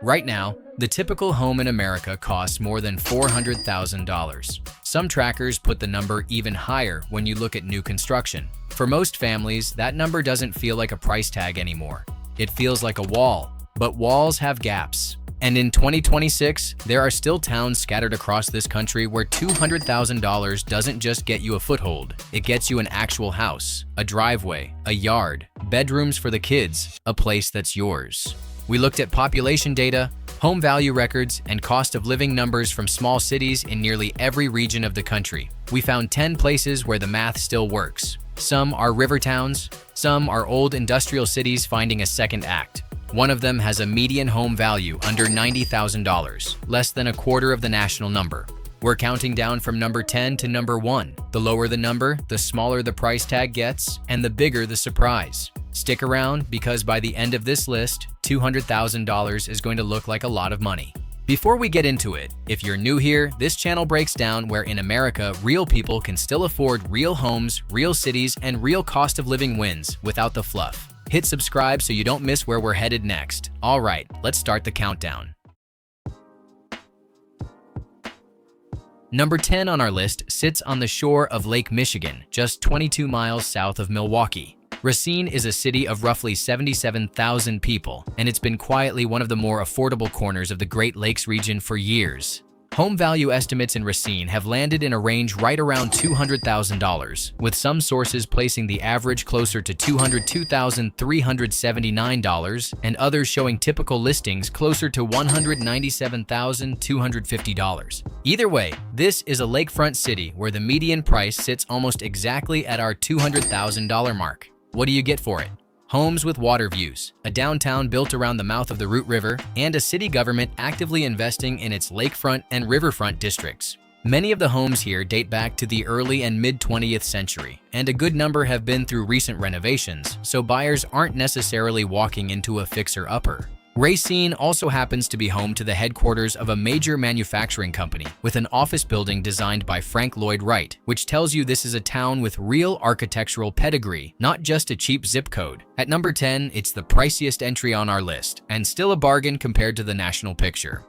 Right now, the typical home in America costs more than $400,000. Some trackers put the number even higher when you look at new construction. For most families, that number doesn't feel like a price tag anymore. It feels like a wall, but walls have gaps. And in 2026, there are still towns scattered across this country where $200,000 doesn't just get you a foothold. It gets you an actual house, a driveway, a yard, bedrooms for the kids, a place that's yours. We looked at population data, home value records, and cost of living numbers from small cities in nearly every region of the country. We found 10 places where the math still works. Some are river towns, some are old industrial cities finding a second act. One of them has a median home value under $90,000, less than a quarter of the national number. We're counting down from number 10 to number 1. The lower the number, the smaller the price tag gets, and the bigger the surprise. Stick around because by the end of this list, $200,000 is going to look like a lot of money. Before we get into it, if you're new here, this channel breaks down where in America, real people can still afford real homes, real cities, and real cost of living wins without the fluff. Hit subscribe so you don't miss where we're headed next. All right, let's start the countdown. Number 10 on our list sits on the shore of Lake Michigan, just 22 miles south of Milwaukee. Racine is a city of roughly 77,000 people, and it's been quietly one of the more affordable corners of the Great Lakes region for years. Home value estimates in Racine have landed in a range right around $200,000, with some sources placing the average closer to $202,379 and others showing typical listings closer to $197,250. Either way, this is a lakefront city where the median price sits almost exactly at our $200,000 mark. What do you get for it? Homes with water views, a downtown built around the mouth of the Root River, and a city government actively investing in its lakefront and riverfront districts. Many of the homes here date back to the early and mid-20th century, and a good number have been through recent renovations, so buyers aren't necessarily walking into a fixer-upper. Racine also happens to be home to the headquarters of a major manufacturing company with an office building designed by Frank Lloyd Wright, which tells you this is a town with real architectural pedigree, not just a cheap zip code. At number 10, it's the priciest entry on our list, and still a bargain compared to the national picture.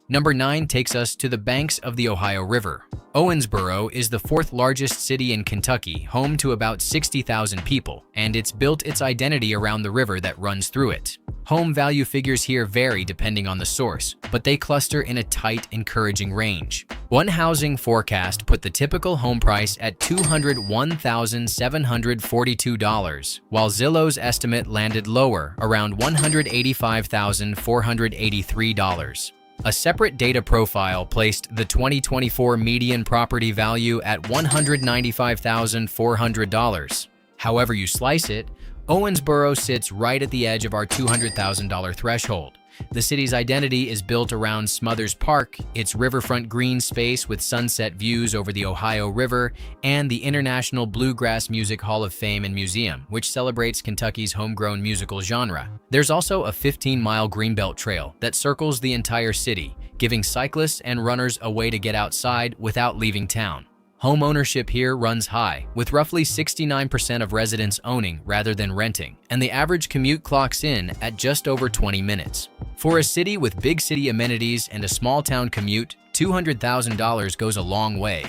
Number 9 takes us to the banks of the Ohio River. Owensboro is the fourth largest city in Kentucky, home to about 60,000 people, and it's built its identity around the river that runs through it. Home value figures here vary depending on the source, but they cluster in a tight, encouraging range. One housing forecast put the typical home price at $201,742, while Zillow's estimate landed lower, around $185,483. A separate data profile placed the 2024 median property value at $195,400. However you slice it, Owensboro sits right at the edge of our $200,000 threshold. The city's identity is built around Smothers Park, its riverfront green space with sunset views over the Ohio River, and the International Bluegrass Music Hall of Fame and Museum, which celebrates Kentucky's homegrown musical genre. There's also a 15-mile greenbelt trail that circles the entire city, giving cyclists and runners a way to get outside without leaving town. Home ownership here runs high, with roughly 69% of residents owning rather than renting, and the average commute clocks in at just over 20 minutes. For a city with big city amenities and a small town commute, $200,000 goes a long way.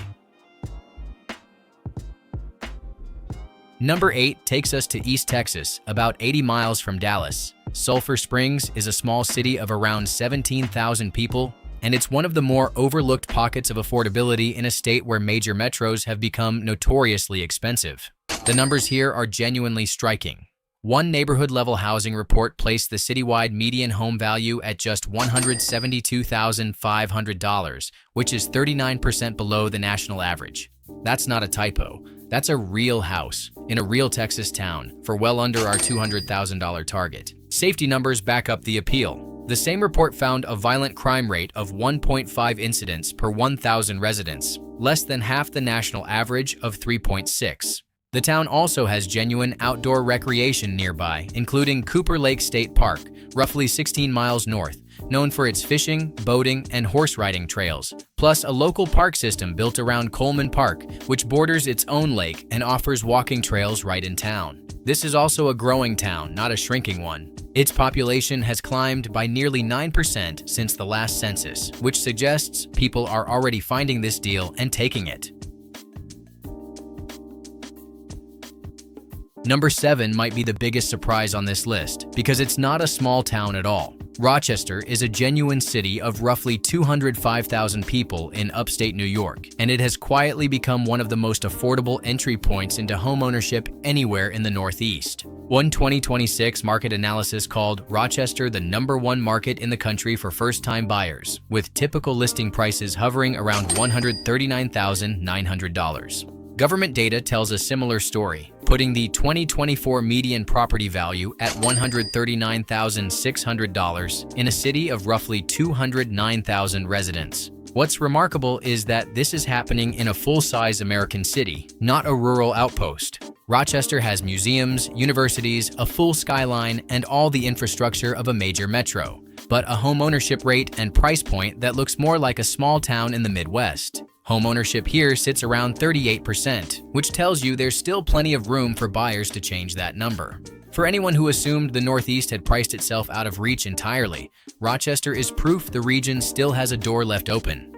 Number 8 takes us to East Texas, about 80 miles from Dallas. Sulphur Springs is a small city of around 17,000 people, and it's one of the more overlooked pockets of affordability in a state where major metros have become notoriously expensive. The numbers here are genuinely striking. One neighborhood-level housing report placed the citywide median home value at just $172,500, which is 39% below the national average. That's not a typo. That's a real house in a real Texas town for well under our $200,000 target. Safety numbers back up the appeal. The same report found a violent crime rate of 1.5 incidents per 1,000 residents, less than half the national average of 3.6. The town also has genuine outdoor recreation nearby, including Cooper Lake State Park, roughly 16 miles north, known for its fishing, boating, and horse riding trails, plus a local park system built around Coleman Park, which borders its own lake and offers walking trails right in town. This is also a growing town, not a shrinking one. Its population has climbed by nearly 9% since the last census, which suggests people are already finding this deal and taking it. Number 7 might be the biggest surprise on this list because it's not a small town at all. Rochester is a genuine city of roughly 205,000 people in upstate New York, and it has quietly become one of the most affordable entry points into homeownership anywhere in the Northeast. One 2026 market analysis called Rochester the #1 market in the country for first-time buyers, with typical listing prices hovering around $139,900. Government data tells a similar story, putting the 2024 median property value at $139,600 in a city of roughly 209,000 residents. What's remarkable is that this is happening in a full-size American city, not a rural outpost. Rochester has museums, universities, a full skyline, and all the infrastructure of a major metro, but a homeownership rate and price point that looks more like a small town in the Midwest. Homeownership here sits around 38%, which tells you there's still plenty of room for buyers to change that number. For anyone who assumed the Northeast had priced itself out of reach entirely, Rochester is proof the region still has a door left open.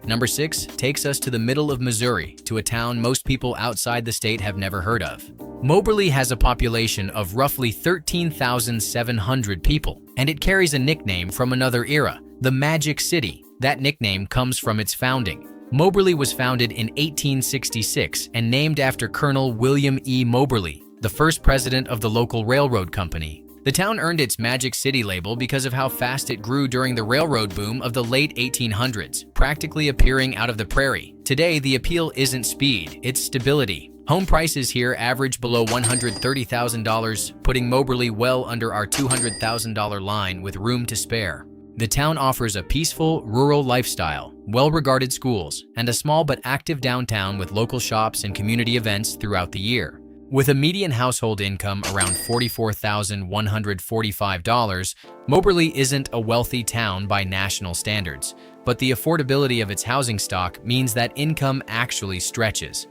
Number 6 takes us to the middle of Missouri, to a town most people outside the state have never heard of. Moberly has a population of roughly 13,700 people, and it carries a nickname from another era, the Magic City. That nickname comes from its founding. Moberly was founded in 1866 and named after Colonel William E. Moberly, the first president of the local railroad company. The town earned its Magic City label because of how fast it grew during the railroad boom of the late 1800s, practically appearing out of the prairie. Today, the appeal isn't speed, it's stability. Home prices here average below $130,000, putting Moberly well under our $200,000 line with room to spare. The town offers a peaceful, rural lifestyle, well-regarded schools, and a small but active downtown with local shops and community events throughout the year. With a median household income around $44,145, Moberly isn't a wealthy town by national standards, but the affordability of its housing stock means that income actually stretches.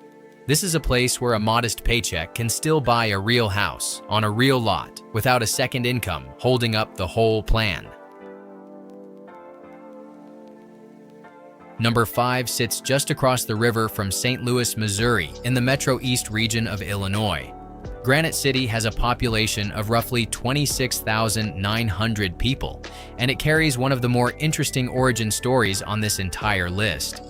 This is a place where a modest paycheck can still buy a real house on a real lot without a second income holding up the whole plan. Number 5 sits just across the river from St. Louis, Missouri, in the Metro East region of Illinois. Granite City has a population of roughly 26,900 people, and it carries one of the more interesting origin stories on this entire list.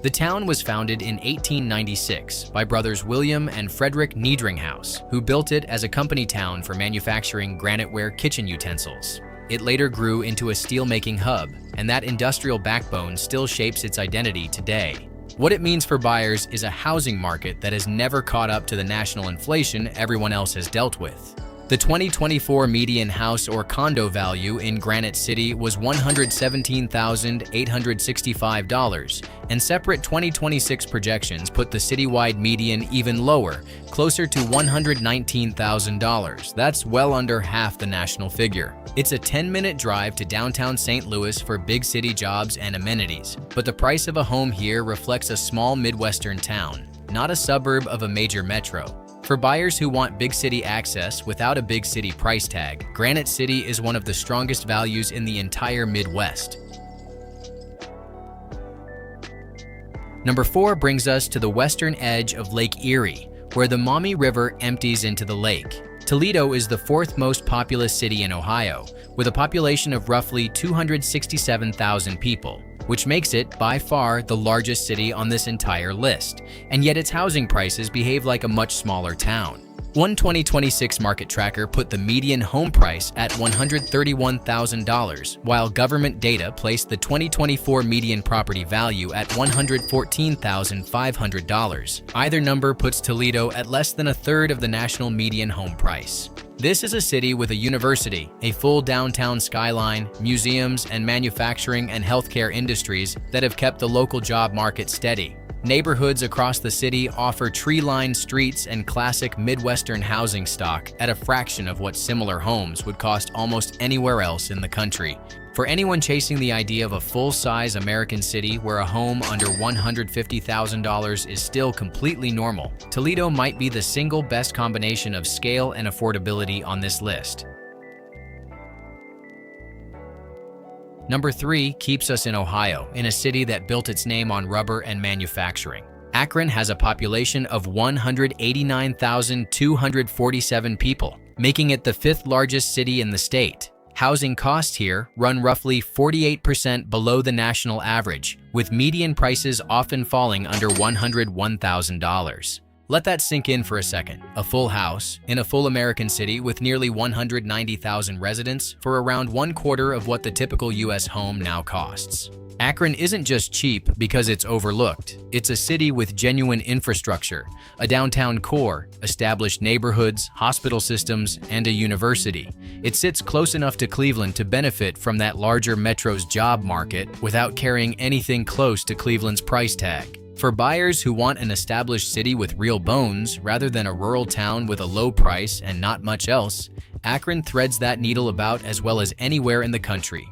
The town was founded in 1896 by brothers William and Frederick Niedringhaus, who built it as a company town for manufacturing graniteware kitchen utensils. It later grew into a steel-making hub, and that industrial backbone still shapes its identity today. What it means for buyers is a housing market that has never caught up to the national inflation everyone else has dealt with. The 2024 median house or condo value in Granite City was $117,865, and separate 2026 projections put the citywide median even lower, closer to $119,000. That's well under half the national figure. It's a 10-minute drive to downtown St. Louis for big city jobs and amenities, but the price of a home here reflects a small Midwestern town, not a suburb of a major metro. For buyers who want big city access without a big city price tag, Granite City is one of the strongest values in the entire Midwest. Number 4 brings us to the western edge of Lake Erie, where the Maumee River empties into the lake. Toledo is the 4th most populous city in Ohio, with a population of roughly 267,000 people, which makes it by far the largest city on this entire list, and yet its housing prices behave like a much smaller town. One 2026 market tracker put the median home price at $131,000, while government data placed the 2024 median property value at $114,500. Either number puts Toledo at less than a third of the national median home price. This is a city with a university, a full downtown skyline, museums, and manufacturing and healthcare industries that have kept the local job market steady. Neighborhoods across the city offer tree-lined streets and classic Midwestern housing stock at a fraction of what similar homes would cost almost anywhere else in the country. For anyone chasing the idea of a full-size American city where a home under $150,000 is still completely normal, Toledo might be the single best combination of scale and affordability on this list. Number 3 keeps us in Ohio, in a city that built its name on rubber and manufacturing. Akron has a population of 189,247 people, making it the 5th largest city in the state. Housing costs here run roughly 48% below the national average, with median prices often falling under $101,000. Let that sink in for a second. A full house in a full American city with nearly 190,000 residents for around 1/4 of what the typical U.S. home now costs. Akron isn't just cheap because it's overlooked. It's a city with genuine infrastructure, a downtown core, established neighborhoods, hospital systems, and a university. It sits close enough to Cleveland to benefit from that larger metro's job market without carrying anything close to Cleveland's price tag. For buyers who want an established city with real bones rather than a rural town with a low price and not much else, Akron threads that needle about as well as anywhere in the country.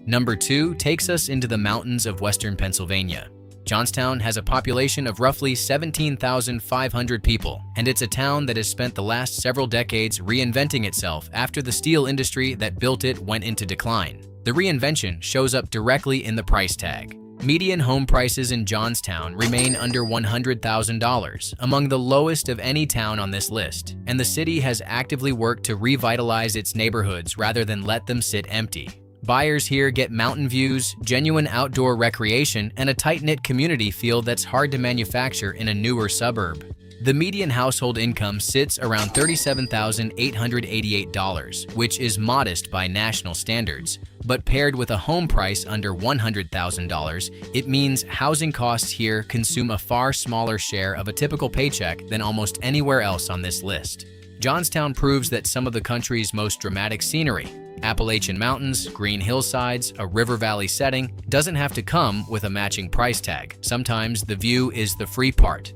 Number 2 takes us into the mountains of western Pennsylvania. Johnstown has a population of roughly 17,500 people, and it's a town that has spent the last several decades reinventing itself after the steel industry that built it went into decline. The reinvention shows up directly in the price tag. Median home prices in Johnstown remain under $100,000, among the lowest of any town on this list, and the city has actively worked to revitalize its neighborhoods rather than let them sit empty. Buyers here get mountain views, genuine outdoor recreation, and a tight-knit community feel that's hard to manufacture in a newer suburb. The median household income sits around $37,888, which is modest by national standards, but paired with a home price under $100,000, it means housing costs here consume a far smaller share of a typical paycheck than almost anywhere else on this list. Johnstown proves that some of the country's most dramatic scenery, Appalachian Mountains, green hillsides, a river valley setting, doesn't have to come with a matching price tag. Sometimes the view is the free part.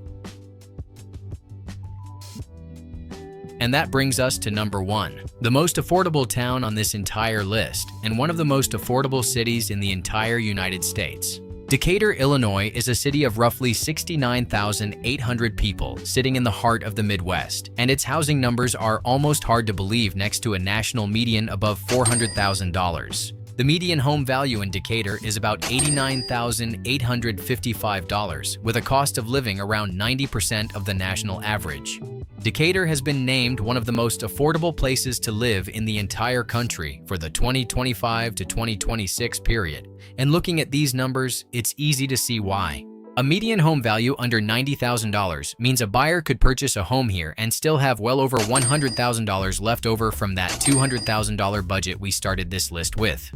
And that brings us to number 1, the most affordable town on this entire list, and one of the most affordable cities in the entire United States. Decatur, Illinois is a city of roughly 69,800 people sitting in the heart of the Midwest, and its housing numbers are almost hard to believe next to a national median above $400,000. The median home value in Decatur is about $89,855, with a cost of living around 90% of the national average. Decatur has been named one of the most affordable places to live in the entire country for the 2025 to 2026 period, and looking at these numbers, it's easy to see why. A median home value under $90,000 means a buyer could purchase a home here and still have well over $100,000 left over from that $200,000 budget we started this list with.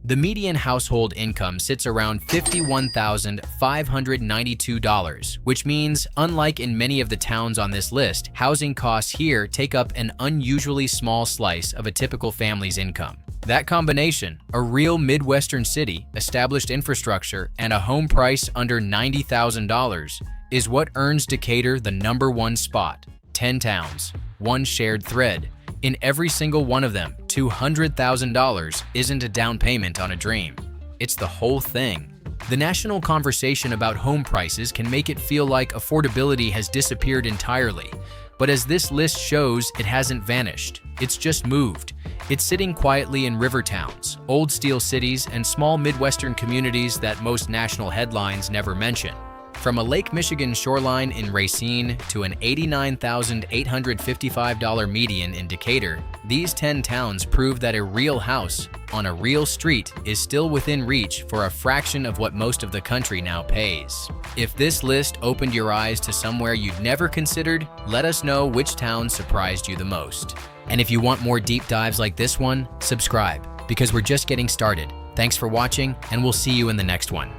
The median household income sits around $51,592, which means, unlike in many of the towns on this list, housing costs here take up an unusually small slice of a typical family's income. That combination, a real Midwestern city, established infrastructure, and a home price under $90,000, is what earns Decatur the number 1 spot. 10 towns, one shared thread. In every single one of them, $200,000 isn't a down payment on a dream. It's the whole thing. The national conversation about home prices can make it feel like affordability has disappeared entirely. But as this list shows, it hasn't vanished. It's just moved. It's sitting quietly in river towns, old steel cities, and small Midwestern communities that most national headlines never mention. From a Lake Michigan shoreline in Racine to an $89,855 median in Decatur, these 10 towns prove that a real house on a real street is still within reach for a fraction of what most of the country now pays. If this list opened your eyes to somewhere you'd never considered, let us know which town surprised you the most. And if you want more deep dives like this one, subscribe, because we're just getting started. Thanks for watching, and we'll see you in the next one.